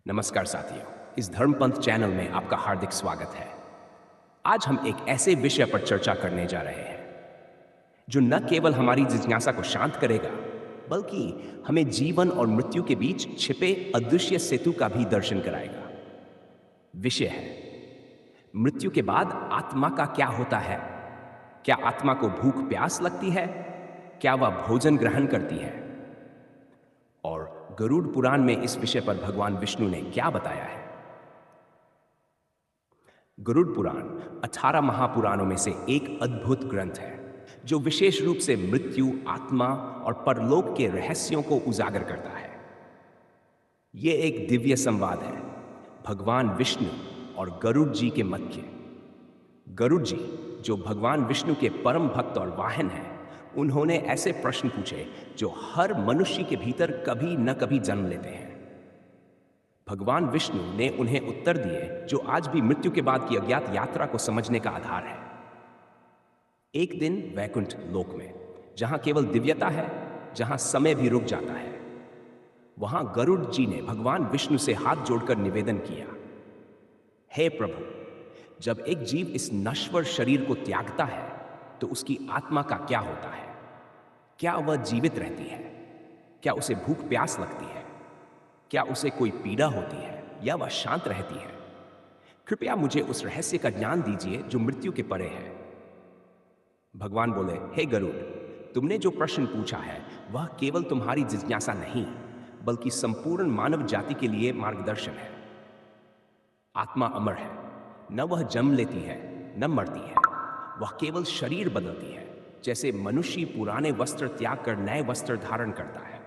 नमस्कार साथियों, इस धर्मपंथ चैनल में आपका हार्दिक स्वागत है। आज हम एक ऐसे विषय पर चर्चा करने जा रहे हैं जो न केवल हमारी जिज्ञासा को शांत करेगा, बल्कि हमें जीवन और मृत्यु के बीच छिपे अदृश्य सेतु का भी दर्शन कराएगा। विषय है मृत्यु के बाद आत्मा का क्या होता है। क्या आत्मा को भूख प्यास लगती है? क्या वह भोजन ग्रहण करती है? और गरुड़ पुराण में इस विषय पर भगवान विष्णु ने क्या बताया है? गरुड़ पुराण 18 महापुराणों में से एक अद्भुत ग्रंथ है जो विशेष रूप से मृत्यु, आत्मा और परलोक के रहस्यों को उजागर करता है। ये एक दिव्य संवाद है भगवान विष्णु और गरुड़ जी के मध्य। गरुड़ जी, जो भगवान विष्णु के परम भक्त और वाहन हैं, उन्होंने ऐसे प्रश्न पूछे जो हर मनुष्य के भीतर कभी न कभी जन्म लेते हैं। भगवान विष्णु ने उन्हें उत्तर दिए जो आज भी मृत्यु के बाद की अज्ञात यात्रा को समझने का आधार है। एक दिन वैकुंठ लोक में, जहां केवल दिव्यता है, जहां समय भी रुक जाता है, वहां गरुड़ जी ने भगवान विष्णु से हाथ जोड़कर निवेदन किया, हे प्रभु, जब एक जीव इस नश्वर शरीर को त्यागता है तो उसकी आत्मा का क्या होता है? क्या वह जीवित रहती है? क्या उसे भूख प्यास लगती है? क्या उसे कोई पीड़ा होती है या वह शांत रहती है? कृपया मुझे उस रहस्य का ज्ञान दीजिए जो मृत्यु के परे है। भगवान बोले, हे गरुड़, तुमने जो प्रश्न पूछा है वह केवल तुम्हारी जिज्ञासा नहीं, बल्कि संपूर्ण मानव जाति के लिए मार्गदर्शन है। आत्मा अमर है, न वह जन्म लेती है न मरती है, वह केवल शरीर बदलती है, जैसे मनुष्य पुराने वस्त्र त्याग कर नए वस्त्र धारण करता है।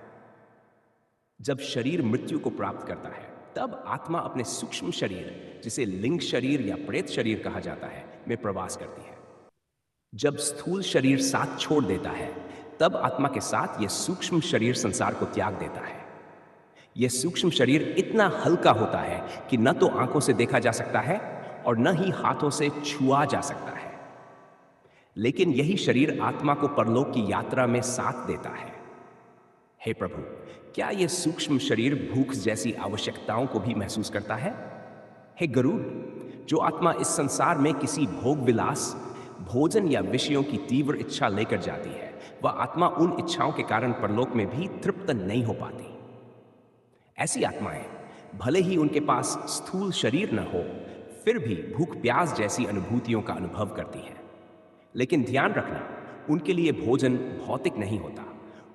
जब शरीर मृत्यु को प्राप्त करता है, तब आत्मा अपने सूक्ष्म शरीर, जिसे लिंग शरीर या प्रेत शरीर कहा जाता है, में प्रवास करती है। जब स्थूल शरीर साथ छोड़ देता है, तब आत्मा के साथ यह सूक्ष्म शरीर संसार को त्याग देता है। यह सूक्ष्म शरीर इतना हल्का होता है कि न तो आंखों से देखा जा सकता है और न ही हाथों से छुआ जा सकता है, लेकिन यही शरीर आत्मा को परलोक की यात्रा में साथ देता है। हे प्रभु, क्या यह सूक्ष्म शरीर भूख जैसी आवश्यकताओं को भी महसूस करता है? हे गरुड़, जो आत्मा इस संसार में किसी भोग विलास, भोजन या विषयों की तीव्र इच्छा लेकर जाती है, वह आत्मा उन इच्छाओं के कारण परलोक में भी तृप्त नहीं हो पाती। ऐसी आत्माएं, भले ही उनके पास स्थूल शरीर न हो, फिर भी भूख प्यास जैसी अनुभूतियों का अनुभव करती हैं। लेकिन ध्यान रखना, उनके लिए भोजन भौतिक नहीं होता।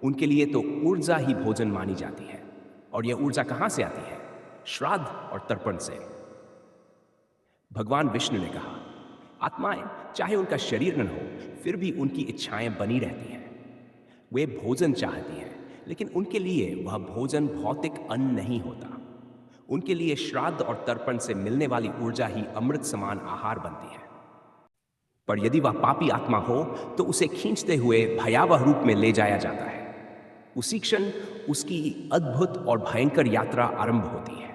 उनके लिए तो ऊर्जा ही भोजन मानी जाती है। और यह ऊर्जा कहां से आती है? श्राद्ध और तर्पण से। भगवान विष्णु ने कहा, आत्माएं चाहे उनका शरीर न हो, फिर भी उनकी इच्छाएं बनी रहती हैं। वे भोजन चाहती हैं, लेकिन उनके लिए वह भोजन भौतिक अन्न नहीं होता। उनके लिए श्राद्ध और तर्पण से मिलने वाली ऊर्जा ही अमृत समान आहार बनती है। पर यदि वह पापी आत्मा हो तो उसे खींचते हुए भयावह रूप में ले जाया जाता है। उसी क्षण उसकी अद्भुत और भयंकर यात्रा आरंभ होती है।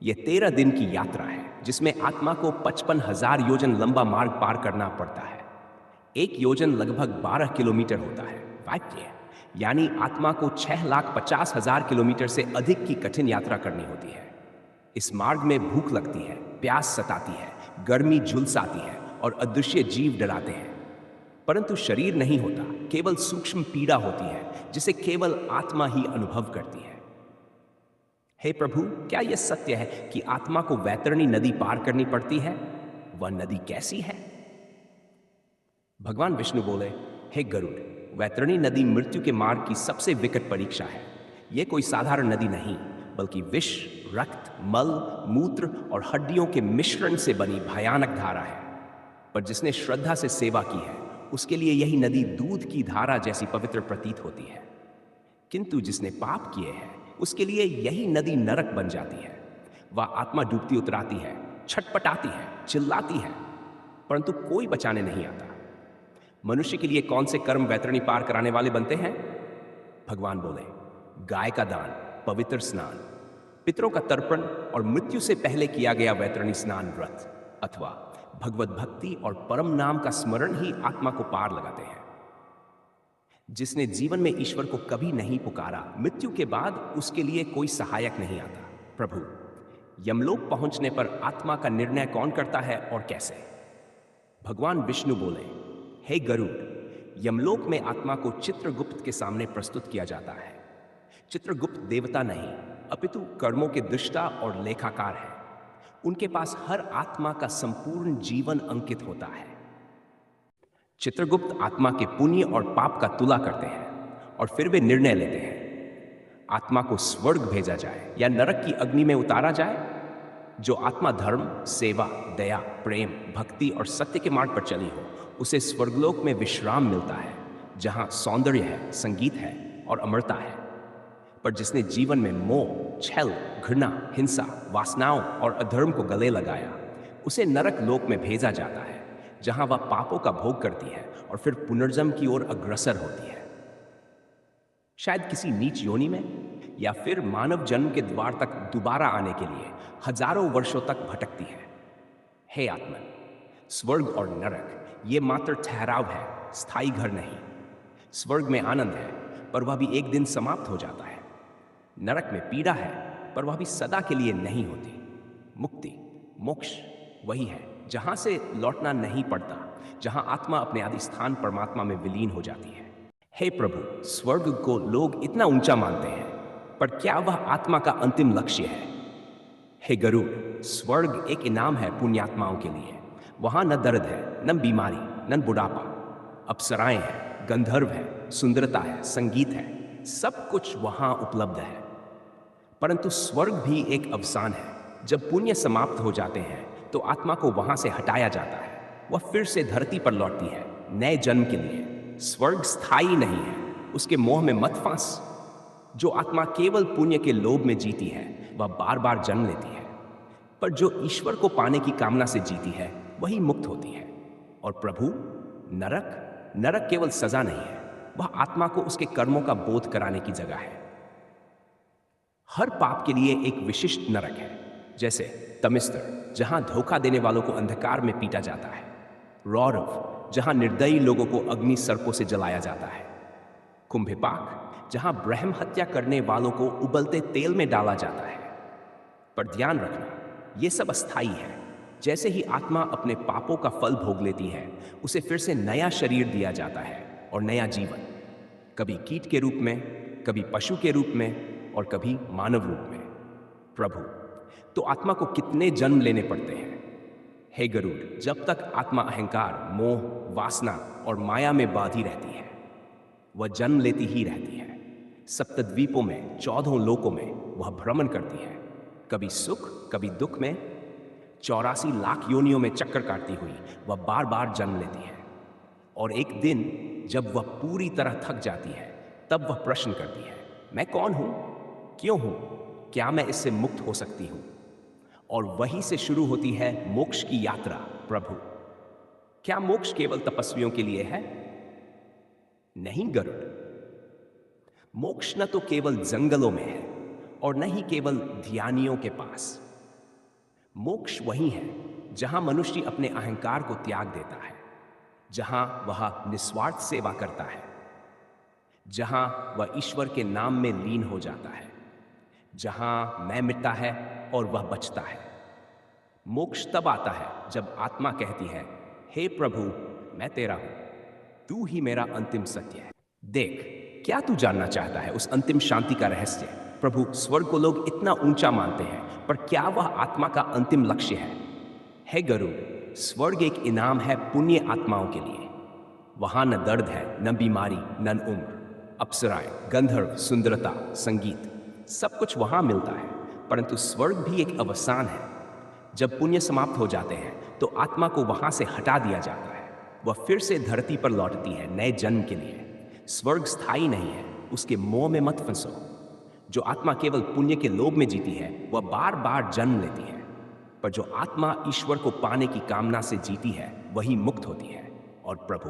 यह 13 दिन की यात्रा है, जिसमें आत्मा को 55,000 योजन लंबा मार्ग पार करना पड़ता है। एक योजन लगभग 12 किलोमीटर होता है, यानी आत्मा को 6,50,000 किलोमीटर से अधिक की कठिन यात्रा करनी होती है। इस मार्ग में भूख लगती है, प्यास सताती है, गर्मी झुलसाती है और अदृश्य जीव डराते हैं। परंतु शरीर नहीं होता, केवल सूक्ष्म पीड़ा होती है, जिसे केवल आत्मा ही अनुभव करती है। हे प्रभु, क्या यह सत्य है कि आत्मा को वैतरणी नदी पार करनी पड़ती है? वह नदी कैसी है? भगवान विष्णु बोले, हे गरुड़, वैतरणी नदी मृत्यु के मार्ग की सबसे विकट परीक्षा है। यह कोई साधारण नदी नहीं, बल्कि विष, रक्त, मल, मूत्र और हड्डियों के मिश्रण से बनी भयानक धारा है। पर जिसने श्रद्धा से सेवा की है, उसके लिए यही नदी दूध की धारा जैसी पवित्र प्रतीत होती है। किंतु जिसने पाप किए हैं, उसके लिए यही नदी नरक बन जाती है। वह आत्मा डूबती उतराती है, छटपटाती है, चिल्लाती है, परंतु कोई बचाने नहीं आता। मनुष्य के लिए कौन से कर्म वैतरणी पार कराने वाले बनते हैं? भगवान बोले, गाय का दान, पवित्र स्नान, पितरों का तर्पण और मृत्यु से पहले किया गया वैतरणी स्नान व्रत अथवा भगवत भक्ति और परम नाम का स्मरण ही आत्मा को पार लगाते हैं। जिसने जीवन में ईश्वर को कभी नहीं पुकारा, मृत्यु के बाद उसके लिए कोई सहायक नहीं आता। प्रभु, यमलोक पहुंचने पर आत्मा का निर्णय कौन करता है और कैसे? भगवान विष्णु बोले, हे गरुड़, यमलोक में आत्मा को चित्रगुप्त के सामने प्रस्तुत किया जाता है। चित्रगुप्त देवता नहीं, अपितु कर्मों के दृष्टा और लेखाकार है। उनके पास हर आत्मा का संपूर्ण जीवन अंकित होता है। चित्रगुप्त आत्मा के पुण्य और पाप का तुला करते हैं और फिर वे निर्णय लेते हैं, आत्मा को स्वर्ग भेजा जाए या नरक की अग्नि में उतारा जाए। जो आत्मा धर्म, सेवा, दया, प्रेम, भक्ति और सत्य के मार्ग पर चली हो, उसे स्वर्गलोक में विश्राम मिलता है, जहां सौंदर्य है, संगीत है और अमरता है। पर जिसने जीवन में मोह, छल, घृणा, हिंसा, वासनाओं और अधर्म को गले लगाया, उसे नरक लोक में भेजा जाता है, जहां वह पापों का भोग करती है और फिर पुनर्जन्म की ओर अग्रसर होती है। शायद किसी नीच योनि में, या फिर मानव जन्म के द्वार तक दोबारा आने के लिए हजारों वर्षों तक भटकती है। हे आत्मन, स्वर्ग और नरक ये मात्र ठहराव है, स्थायी घर नहीं। स्वर्ग में आनंद है, पर वह भी एक दिन समाप्त हो जाता है। नरक में पीड़ा है, पर वह भी सदा के लिए नहीं होती। मुक्ति, मोक्ष वही है जहां से लौटना नहीं पड़ता, जहां आत्मा अपने आदि स्थान परमात्मा में विलीन हो जाती है। हे प्रभु, स्वर्ग को लोग इतना ऊंचा मानते हैं, पर क्या वह आत्मा का अंतिम लक्ष्य है? हे गरुड़, स्वर्ग एक इनाम है पुण्यात्माओं के लिए। वहां न दर्द है, न बीमारी, न बुढ़ापा। अप्सराएं हैं, गंधर्व है, सुंदरता है, संगीत है, सब कुछ वहां उपलब्ध है। परंतु स्वर्ग भी एक अवसान है। जब पुण्य समाप्त हो जाते हैं तो आत्मा को वहां से हटाया जाता है। वह फिर से धरती पर लौटती है, नए जन्म के लिए। स्वर्ग स्थायी नहीं है, उसके मोह में मत फांस। जो आत्मा केवल पुण्य के लोभ में जीती है, वह बार बार जन्म लेती है। पर जो ईश्वर को पाने की कामना से जीती है, वही मुक्त होती है। और प्रभु, नरक केवल सजा नहीं है, वह आत्मा को उसके कर्मों का बोध कराने की जगह है। हर पाप के लिए एक विशिष्ट नरक है, जैसे तमिस्तर, जहां धोखा देने वालों को अंधकार में पीटा जाता है। रौरव, जहां निर्दयी लोगों को अग्नि सर्पों से जलाया जाता है। कुंभिपाक, जहां ब्रह्म हत्या करने वालों को उबलते तेल में डाला जाता है। पर ध्यान रखना, यह सब अस्थायी है। जैसे ही आत्मा अपने पापों का फल भोग लेती है, उसे फिर से नया शरीर दिया जाता है और नया जीवन, कभी कीट के रूप में, कभी पशु के रूप में और कभी मानव रूप में। प्रभु, तो आत्मा को कितने जन्म लेने पड़ते हैं? हे गरुड़, जब तक आत्मा अहंकार, मोह, वासना और माया में बांधी रहती है, वह जन्म लेती ही रहती है। सप्तद्वीपों में, 14 लोकों में वह भ्रमण करती है, कभी सुख, कभी दुख में। 84 लाख योनियों में चक्कर काटती हुई वह बार बार जन्म लेती है। और एक दिन जब वह पूरी तरह थक जाती है, तब वह प्रश्न करती है, मैं कौन हूं? क्यों हूं? क्या मैं इससे मुक्त हो सकती हूं? और वहीं से शुरू होती है मोक्ष की यात्रा। प्रभु, क्या मोक्ष केवल तपस्वियों के लिए है? नहीं गरुड़, मोक्ष न तो केवल जंगलों में है और न ही केवल ध्यानियों के पास। मोक्ष वही है जहां मनुष्य अपने अहंकार को त्याग देता है, जहां वह निस्वार्थ सेवा करता है, जहां वह ईश्वर के नाम में लीन हो जाता है, जहां मैं मिटता है और वह बचता है। मोक्ष तब आता है जब आत्मा कहती है, हे प्रभु, मैं तेरा हूं, तू ही मेरा अंतिम सत्य है। देख, क्या तू जानना चाहता है उस अंतिम शांति का रहस्य? प्रभु, स्वर्ग को लोग इतना ऊंचा मानते हैं, पर क्या वह आत्मा का अंतिम लक्ष्य है? हे गरुड़, स्वर्ग एक इनाम है पुण्य आत्माओं के लिए। वहां न दर्द है, न बीमारी, न उम्र। अप्सराएं, गंधर्व, सुंदरता, संगीत, सब कुछ वहां मिलता है। परंतु स्वर्ग भी एक अवसान है। जब पुण्य समाप्त हो जाते हैं तो आत्मा को वहां से हटा दिया जाता है। वह फिर से धरती पर लौटती है नए जन्म के लिए। स्वर्ग स्थायी नहीं है, उसके मोह में मत फंसो। जो आत्मा केवल पुण्य के लोभ में जीती है, वह बार बार जन्म लेती है। पर जो आत्मा ईश्वर को पाने की कामना से जीती है, वही मुक्त होती है। और प्रभु,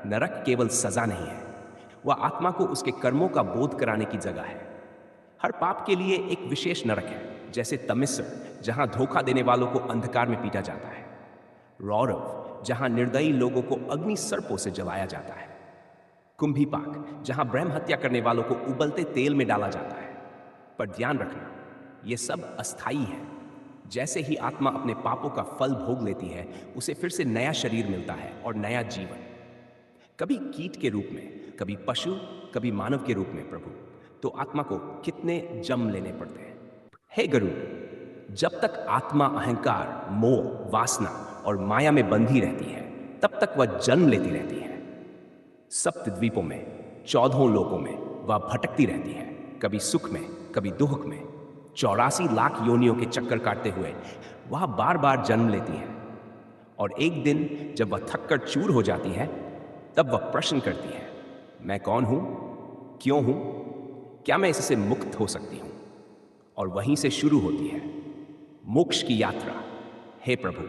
नरक केवल सजा नहीं है, वह आत्मा को उसके कर्मों का बोध कराने की जगह है। हर पाप के लिए एक विशेष नरक है, जैसे तमिस्र, जहां धोखा देने वालों को अंधकार में पीटा जाता है। रौरव, जहां निर्दयी लोगों को अग्नि सर्पों से जलाया जाता है। कुंभिपाक, जहां ब्रह्म हत्या करने वालों को उबलते तेल में डाला जाता है। पर ध्यान रखना, ये सब अस्थाई है। जैसे ही आत्मा अपने पापों का फल भोग लेती है, उसे फिर से नया शरीर मिलता है और नया जीवन। कभी कीट के रूप में, कभी पशु, कभी मानव के रूप में प्रभु। तो आत्मा को कितने जन्म लेने पड़ते हैं। हे गरुड़, जब तक आत्मा अहंकार, मोह, वासना और माया में बंधी रहती है, तब तक वह जन्म लेती रहती है। सप्तद्वीपों में, 14 लोकों में वह भटकती रहती है, कभी सुख में, कभी दुख में। 84 लाख योनियों के चक्कर काटते हुए वह बार बार जन्म लेती है। और एक दिन जब वह थककर चूर हो जाती है, तब वह प्रश्न करती है, मैं कौन हूं, क्यों हूं, क्या मैं इससे मुक्त हो सकती हूं। और वहीं से शुरू होती है मोक्ष की यात्रा। हे प्रभु,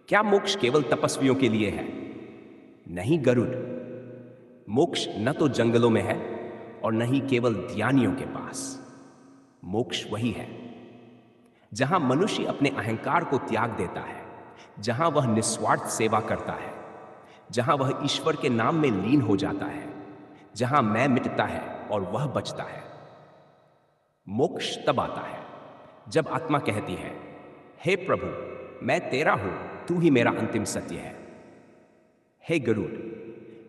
क्या मोक्ष केवल तपस्वियों के लिए है? नहीं गरुड़, मोक्ष न तो जंगलों में है और न ही केवल ध्यानियों के पास। मोक्ष वही है जहां मनुष्य अपने अहंकार को त्याग देता है, जहां वह निस्वार्थ सेवा करता है, जहां वह ईश्वर के नाम में लीन हो जाता है, जहां मैं मिटता है और वह बचता है। मोक्ष तब आता है जब आत्मा कहती है, हे प्रभु, मैं तेरा हूं, तू ही मेरा अंतिम सत्य है। हे गरुड़,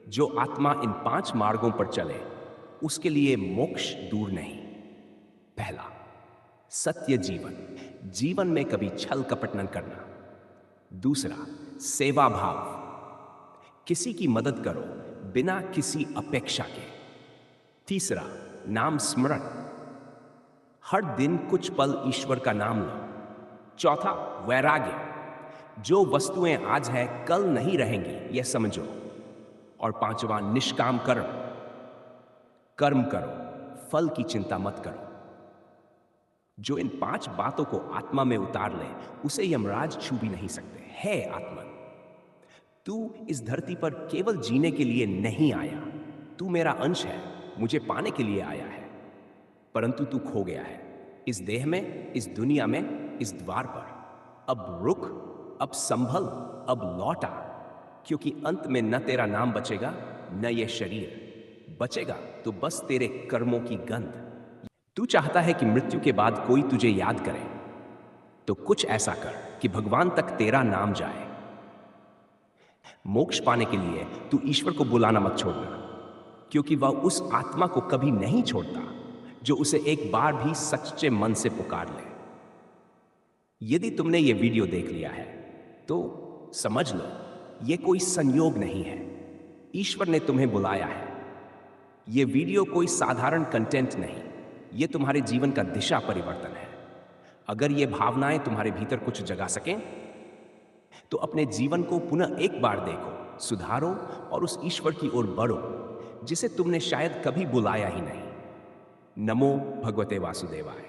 जो आत्मा इन 5 मार्गों पर चले, उसके लिए मोक्ष दूर नहीं। पहला, सत्य जीवन, जीवन में कभी छल कपट न करना। दूसरा, सेवा भाव, किसी की मदद करो बिना किसी अपेक्षा के। तीसरा, नाम स्मरण, हर दिन कुछ पल ईश्वर का नाम लो। चौथा, वैराग्य, जो वस्तुएं आज है कल नहीं रहेंगी, यह समझो। और पांचवा, निष्काम कर्म, कर्म करो, फल की चिंता मत करो। जो इन 5 बातों को आत्मा में उतार ले, उसे यमराज छू भी नहीं सकते। है आत्मन, तू इस धरती पर केवल जीने के लिए नहीं आया, तू मेरा अंश है, मुझे पाने के लिए आया है। परंतु तू खो गया है इस देह में, इस दुनिया में, इस द्वार पर। अब रुक, अब संभल, अब लौटा, क्योंकि अंत में न तेरा नाम बचेगा, न यह शरीर बचेगा, तो बस तेरे कर्मों की गंध। तू चाहता है कि मृत्यु के बाद कोई तुझे याद करे, तो कुछ ऐसा कर कि भगवान तक तेरा नाम जाए। मोक्ष पाने के लिए तू ईश्वर को बुलाना मत छोड़ना, क्योंकि वह उस आत्मा को कभी नहीं छोड़ता जो उसे एक बार भी सच्चे मन से पुकार ले। यदि तुमने ये वीडियो देख लिया है, तो समझ लो ये कोई संयोग नहीं है, ईश्वर ने तुम्हें बुलाया है। ये वीडियो कोई साधारण कंटेंट नहीं, ये तुम्हारे जीवन का दिशा परिवर्तन है। अगर ये भावनाएं तुम्हारे भीतर कुछ जगा सकें, तो अपने जीवन को पुनः एक बार देखो, सुधारो और उस ईश्वर की ओर बढ़ो जिसे तुमने शायद कभी बुलाया ही नहीं। नमो भगवते वासुदेवाय।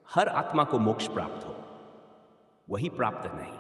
हर आत्मा को मोक्ष प्राप्त हो, वही प्राप्त नहीं।